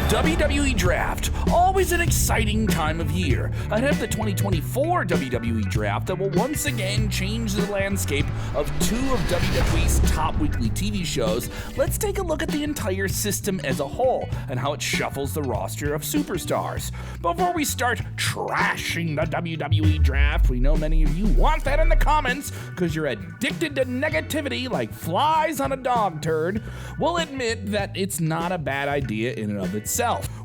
WWE Draft, always an exciting time of year. Ahead of the 2024 WWE Draft that will once again change the landscape of two of WWE's top weekly TV shows, let's take a look at the entire system as a whole and how it shuffles the roster of superstars. Before we start trashing the WWE Draft, we know many of you want that in the comments because you're addicted to negativity like flies on a dog turd. We'll admit that it's not a bad idea in and of itself.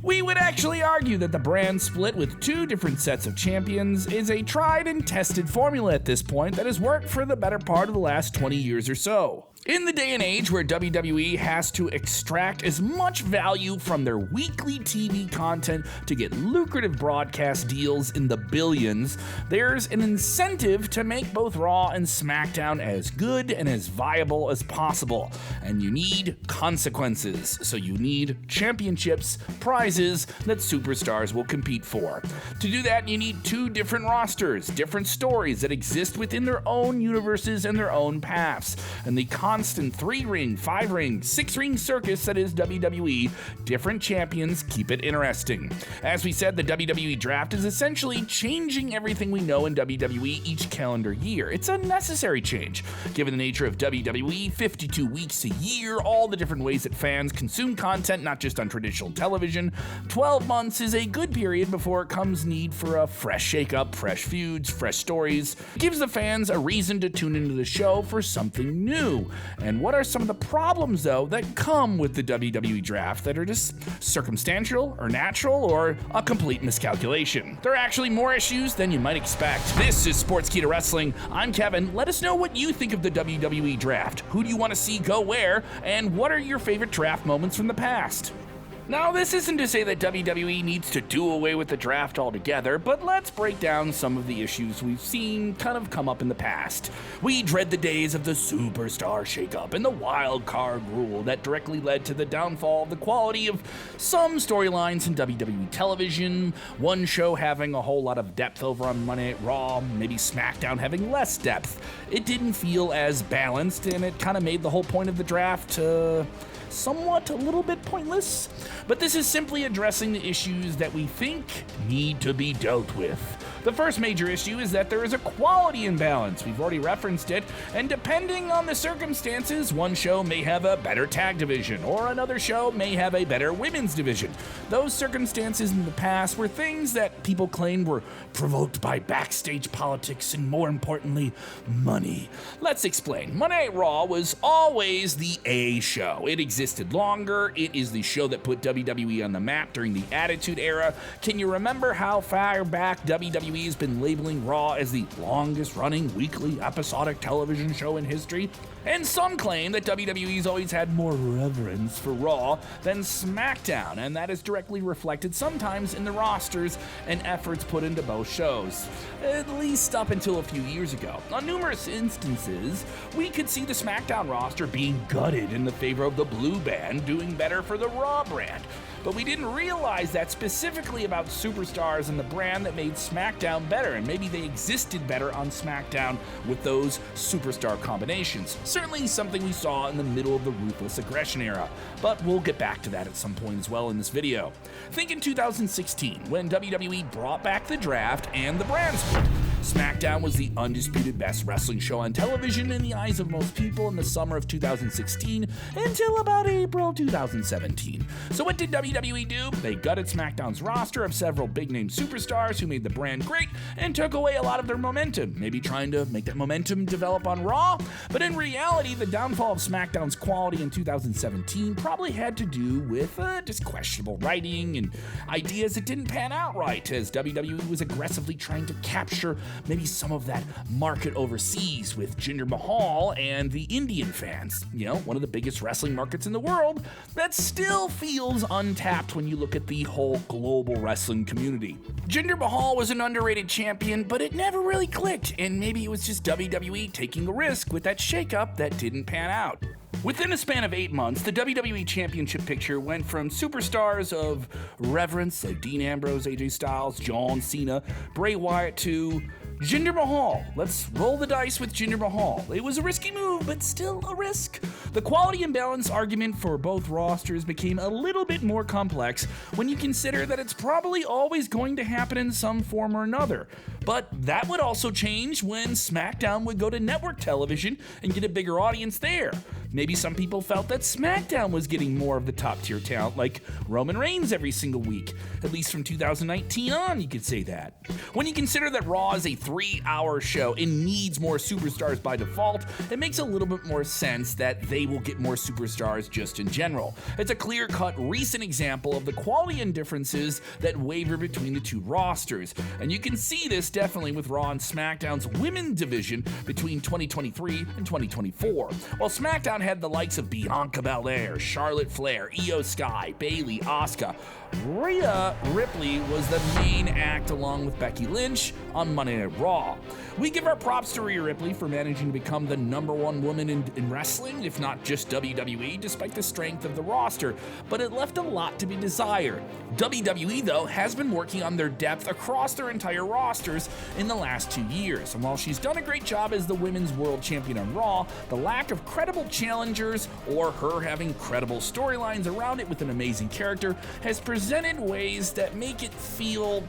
We would actually argue that the brand split with two different sets of champions is a tried and tested formula at this point that has worked for the better part of the last 20 years or so. In the day and age where WWE has to extract as much value from their weekly TV content to get lucrative broadcast deals in the billions, there's an incentive to make both Raw and Smackdown as good and as viable as possible. And you need consequences, so you need championships, prizes that superstars will compete for. To do that, you need two different rosters, different stories that exist within their own universes and their own paths. And the constant 3-ring, 5-ring, 6-ring circus that is WWE, different champions keep it interesting. As we said, the WWE Draft is essentially changing everything we know in WWE each calendar year. It's a necessary change, given the nature of WWE, 52 weeks a year, all the different ways that fans consume content, not just on traditional television. 12 months is a good period before it comes need for a fresh shakeup, fresh feuds, fresh stories. It gives the fans a reason to tune into the show for something new. And what are some of the problems, though, that come with the WWE Draft that are just circumstantial or natural or a complete miscalculation? There are actually more issues than you might expect. This is Sportskeeda Wrestling. I'm Kevin. Let us know what you think of the WWE Draft. Who do you want to see go where? And what are your favorite draft moments from the past? Now, this isn't to say that WWE needs to do away with the draft altogether, but let's break down some of the issues we've seen kind of come up in the past. We dread the days of the superstar shakeup and the wild card rule that directly led to the downfall of the quality of some storylines in WWE television, one show having a whole lot of depth over on Monday Night Raw, maybe Smackdown having less depth. It didn't feel as balanced, and it kind of made the whole point of the draft somewhat a little bit pointless, but this is simply addressing the issues that we think need to be dealt with. The first major issue is that there is a quality imbalance. We've already referenced it, and depending on the circumstances, one show may have a better tag division, or another show may have a better women's division. Those circumstances in the past were things that people claimed were provoked by backstage politics and, more importantly, money. Let's explain. Monday Night Raw was always the A show. It existed longer. It is the show that put WWE on the map during the Attitude Era. Can you remember how far back WWE has been labeling Raw as the longest running weekly episodic television show in history? And some claim that WWE's always had more reverence for Raw than SmackDown, and that is directly reflected sometimes in the rosters and efforts put into both shows, at least up until a few years ago. On numerous instances, we could see the SmackDown roster being gutted in the favor of the blue band doing better for the Raw brand. But we didn't realize that specifically about superstars and the brand that made SmackDown better, and maybe they existed better on SmackDown with those superstar combinations. Certainly something we saw in the middle of the Ruthless Aggression era, but we'll get back to that at some point as well in this video. Think in 2016, when WWE brought back the draft and the brand split. SmackDown was the undisputed best wrestling show on television in the eyes of most people in the summer of 2016 until about April 2017. So what did WWE do? They gutted SmackDown's roster of several big-name superstars who made the brand great and took away a lot of their momentum, maybe trying to make that momentum develop on Raw. But in reality, the downfall of SmackDown's quality in 2017 probably had to do with just questionable writing and ideas that didn't pan out right, as WWE was aggressively trying to capture maybe some of that market overseas with Jinder Mahal and the Indian fans. You know, one of the biggest wrestling markets in the world that still feels untapped when you look at the whole global wrestling community. Jinder Mahal was an underrated champion, but it never really clicked, and maybe it was just WWE taking a risk with that shakeup that didn't pan out. Within a span of 8 months, the WWE Championship picture went from superstars of reverence like Dean Ambrose, AJ Styles, John Cena, Bray Wyatt to Jinder Mahal. Let's roll the dice with Jinder Mahal. It was a risky move, but still a risk. The quality imbalance argument for both rosters became a little bit more complex when you consider that it's probably always going to happen in some form or another. But that would also change when Smackdown would go to network television and get a bigger audience there. Maybe some people felt that Smackdown was getting more of the top tier talent, like Roman Reigns every single week. At least from 2019 on, you could say that. When you consider that Raw is a 3-hour show and needs more superstars by default, it makes a little bit more sense that they will get more superstars just in general. It's a clear-cut, recent example of the quality and differences that waver between the two rosters. And you can see this definitely with Raw and SmackDown's women's division between 2023 and 2024. While SmackDown had the likes of Bianca Belair, Charlotte Flair, Io Sky, Bayley, Asuka, Rhea Ripley was the main act along with Becky Lynch on Monday Night Raw. We give our props to Rhea Ripley for managing to become the #1 woman in wrestling, if not just WWE, despite the strength of the roster, but it left a lot to be desired. WWE, though, has been working on their depth across their entire rosters in the last 2 years, and while she's done a great job as the Women's World Champion on Raw, the lack of credible challengers or her having credible storylines around it with an amazing character has presented ways that make it feel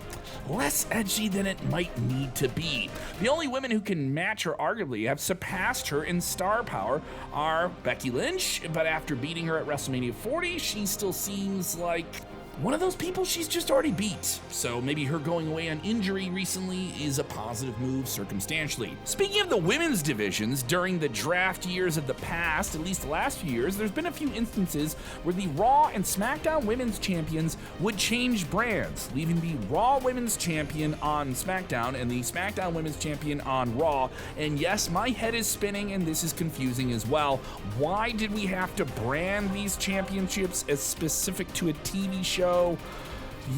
less edgy than it might need to be. The only women who can match her, arguably have surpassed her in star power, are Becky Lynch, but after beating her at WrestleMania 40, she still seems like one of those people she's just already beat. So maybe her going away on injury recently is a positive move circumstantially. Speaking of the women's divisions, during the draft years of the past, at least the last few years, there's been a few instances where the Raw and SmackDown women's champions would change brands, leaving the Raw women's champion on SmackDown and the SmackDown women's champion on Raw. And yes, my head is spinning and this is confusing as well. Why did we have to brand these championships as specific to a TV show?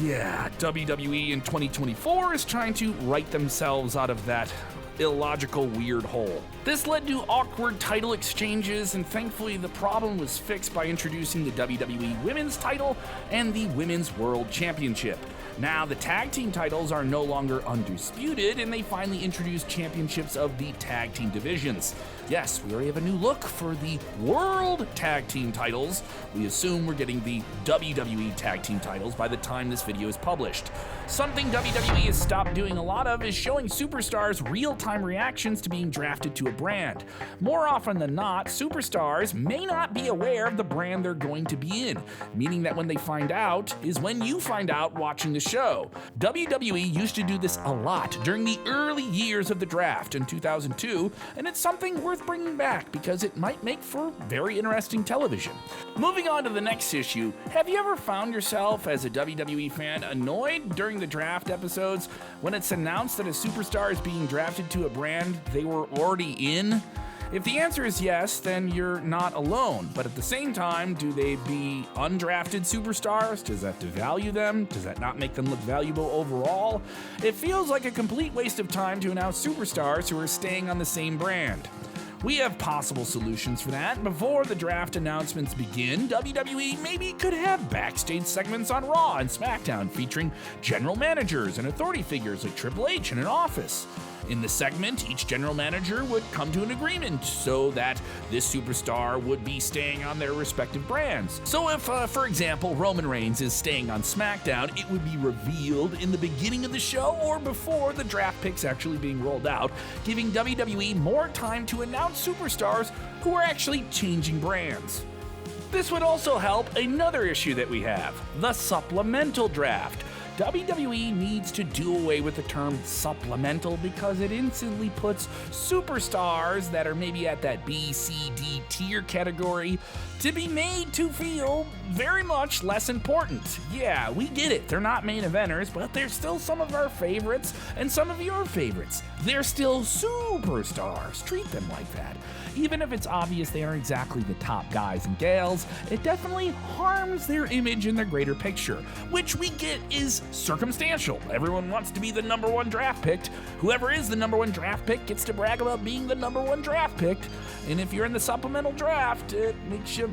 Yeah, WWE in 2024 is trying to right themselves out of that illogical weird hole. This led to awkward title exchanges, and thankfully the problem was fixed by introducing the WWE Women's title and the Women's World Championship. Now the tag team titles are no longer undisputed, and they finally introduced championships of the tag team divisions. Yes, we already have a new look for the World Tag Team titles. We assume we're getting the WWE Tag Team titles by the time this video is published. Something WWE has stopped doing a lot of is showing superstars real-time reactions to being drafted to a brand. More often than not, superstars may not be aware of the brand they're going to be in, meaning that when they find out is when you find out watching the show. WWE used to do this a lot during the early years of the draft in 2002, and it's something worth bringing back because it might make for very interesting television. Moving on to the next issue, have you ever found yourself as a WWE fan annoyed during the draft episodes when it's announced that a superstar is being drafted to a brand they were already in? If the answer is yes, then you're not alone. But at the same time, do they be undrafted superstars? Does that devalue them? Does that not make them look valuable overall? It feels like a complete waste of time to announce superstars who are staying on the same brand. We have possible solutions for that. Before the draft announcements begin, WWE maybe could have backstage segments on Raw and SmackDown featuring general managers and authority figures like Triple H in an office. In the segment, each general manager would come to an agreement so that this superstar would be staying on their respective brands. So if, for example, Roman Reigns is staying on SmackDown, it would be revealed in the beginning of the show or before the draft picks actually being rolled out, giving WWE more time to announce superstars who are actually changing brands. This would also help another issue that we have, the supplemental draft. WWE needs to do away with the term supplemental because it instantly puts superstars that are maybe at that B, C, D tier category to be made to feel very much less important. Yeah, we get it. They're not main eventers, but they're still some of our favorites and some of your favorites. They're still superstars. Treat them like that. Even if it's obvious they aren't exactly the top guys and gals, it definitely harms their image in the greater picture, which we get is circumstantial. Everyone wants to be the number one draft pick. Whoever is the number one draft pick gets to brag about being the number one draft pick. And if you're in the supplemental draft, it makes you,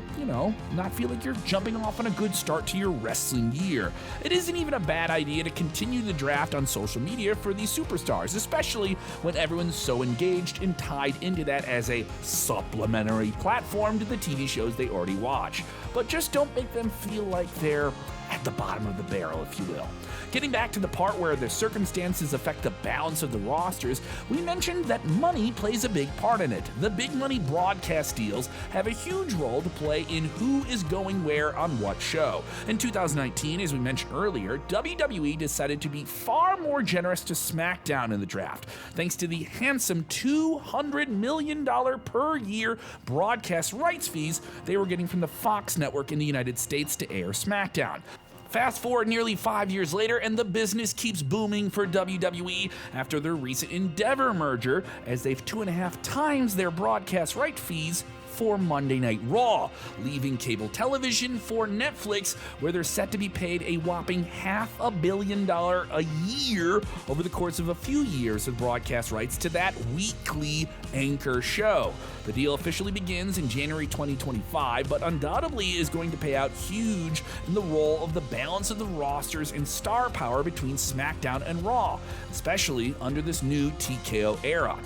not feel like you're jumping off on a good start to your wrestling year. It isn't even a bad idea to continue the draft on social media for these superstars, especially when everyone's so engaged and tied into that as a supplementary platform to the TV shows they already watch. But just don't make them feel like they're at the bottom of the barrel, if you will. Getting back to the part where the circumstances affect the balance of the rosters, we mentioned that money plays a big part in it. The big money broadcast deals have a huge role to play in who is going where on what show. In 2019, as we mentioned earlier, WWE decided to be far more generous to Smackdown in the draft, thanks to the handsome $200 million per year broadcast rights fees they were getting from the Fox network in the United States to air Smackdown. Fast forward nearly 5 years later, and the business keeps booming for WWE after their recent Endeavor merger, as they've 2.5 times their broadcast right fees for Monday Night Raw, leaving cable television for Netflix, where they're set to be paid a whopping $500 million a year over the course of a few years of broadcast rights to that weekly anchor show. The deal officially begins in January 2025, but undoubtedly is going to pay out huge in the role of the balance of the rosters and star power between SmackDown and Raw, especially under this new TKO era.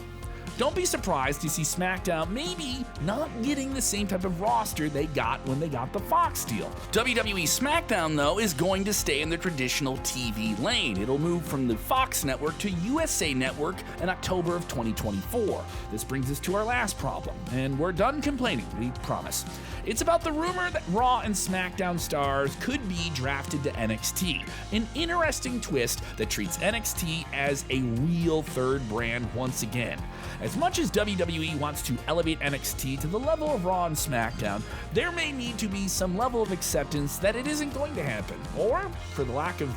Don't be surprised to see SmackDown maybe not getting the same type of roster they got when they got the Fox deal. WWE SmackDown, though, is going to stay in the traditional TV lane. It'll move from the Fox network to USA Network in October of 2024. This brings us to our last problem, and we're done complaining, we promise. It's about the rumor that Raw and SmackDown stars could be drafted to NXT, an interesting twist that treats NXT as a real third brand once again. As much as WWE wants to elevate NXT to the level of Raw and SmackDown, there may need to be some level of acceptance that it isn't going to happen. Or, for the lack of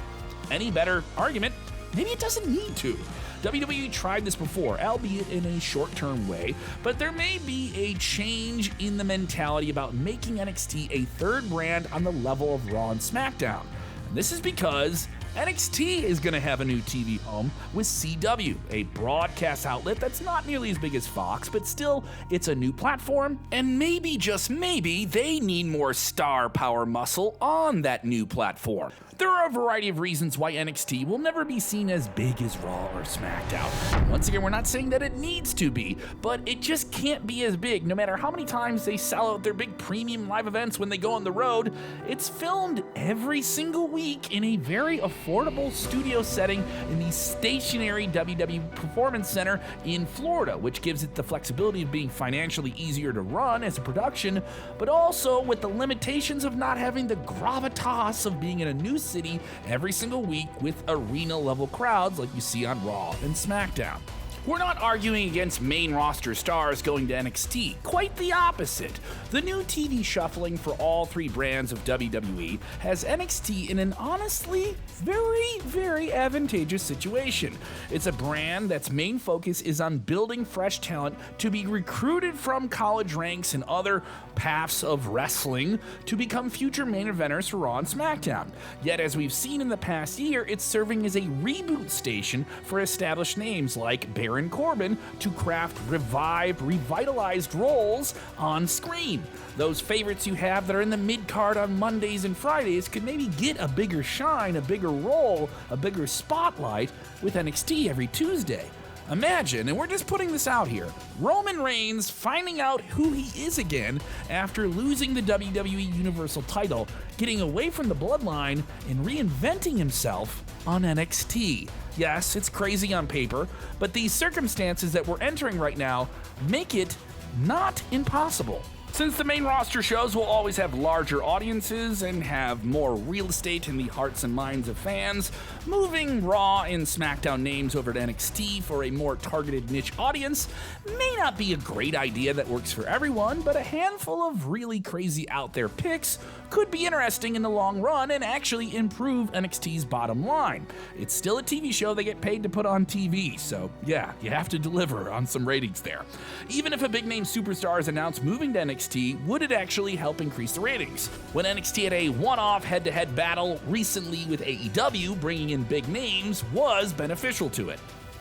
any better argument, maybe it doesn't need to. WWE tried this before, albeit in a short-term way, but there may be a change in the mentality about making NXT a third brand on the level of Raw and SmackDown. And this is because NXT is going to have a new TV home with CW, a broadcast outlet that's not nearly as big as Fox, but still, it's a new platform, and maybe, just maybe, they need more star power muscle on that new platform. There are a variety of reasons why NXT will never be seen as big as Raw or SmackDown. Once again, we're not saying that it needs to be, but it just can't be as big no matter how many times they sell out their big premium live events when they go on the road. It's filmed every single week in a very affordable studio setting in the stationary WWE Performance Center in Florida, which gives it the flexibility of being financially easier to run as a production, but also with the limitations of not having the gravitas of being in a new city every single week with arena-level crowds like you see on Raw and SmackDown. We're not arguing against main roster stars going to NXT, quite the opposite. The new TV shuffling for all three brands of WWE has NXT in an honestly very, very advantageous situation. It's a brand that's main focus is on building fresh talent to be recruited from college ranks and other paths of wrestling to become future main eventers for Raw and SmackDown. Yet, as we've seen in the past year, it's serving as a reboot station for established names like Baron Corbin to craft revitalized roles on screen. Those favorites you have that are in the mid-card on Mondays and Fridays could maybe get a bigger shine, a bigger role, a bigger spotlight with NXT every Tuesday. Imagine, and we're just putting this out here, Roman Reigns finding out who he is again after losing the WWE Universal title, getting away from the bloodline, and reinventing himself on NXT. Yes, it's crazy on paper, but these circumstances that we're entering right now make it not impossible. Since the main roster shows will always have larger audiences and have more real estate in the hearts and minds of fans, moving Raw and SmackDown names over to NXT for a more targeted niche audience may not be a great idea that works for everyone, but a handful of really crazy out there picks could be interesting in the long run and actually improve NXT's bottom line. It's still a TV show they get paid to put on TV, so yeah, you have to deliver on some ratings there. Even if a big name superstar is announced moving to NXT, NXT, would it actually help increase the ratings? When NXT had a one-off head-to-head battle recently with AEW, bringing in big names was beneficial to it.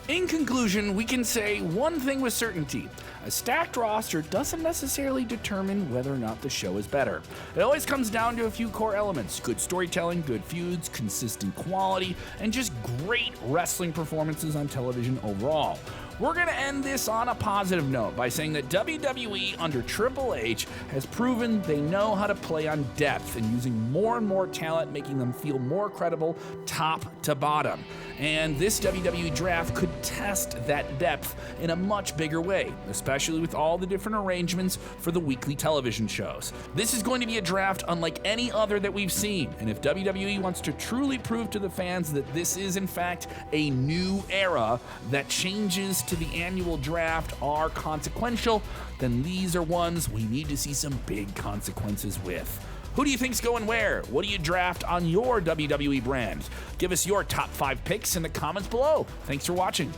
In conclusion, we can say one thing with certainty. A stacked roster doesn't necessarily determine whether or not the show is better. It always comes down to a few core elements: good storytelling, good feuds, consistent quality, and just great wrestling performances on television overall. We're going to end this on a positive note by saying that WWE under Triple H has proven they know how to play on depth and using more and more talent, making them feel more credible top to bottom. And this WWE Draft could test that depth in a much bigger way, especially with all the different arrangements for the weekly television shows. This is going to be a draft unlike any other that we've seen, and if WWE wants to truly prove to the fans that this is in fact a new era, that changes to the annual draft are consequential, then these are ones we need to see some big consequences with. Who do you think's going where? What do you draft on your WWE brand? Give us your top 5 picks in the comments below. Thanks for watching.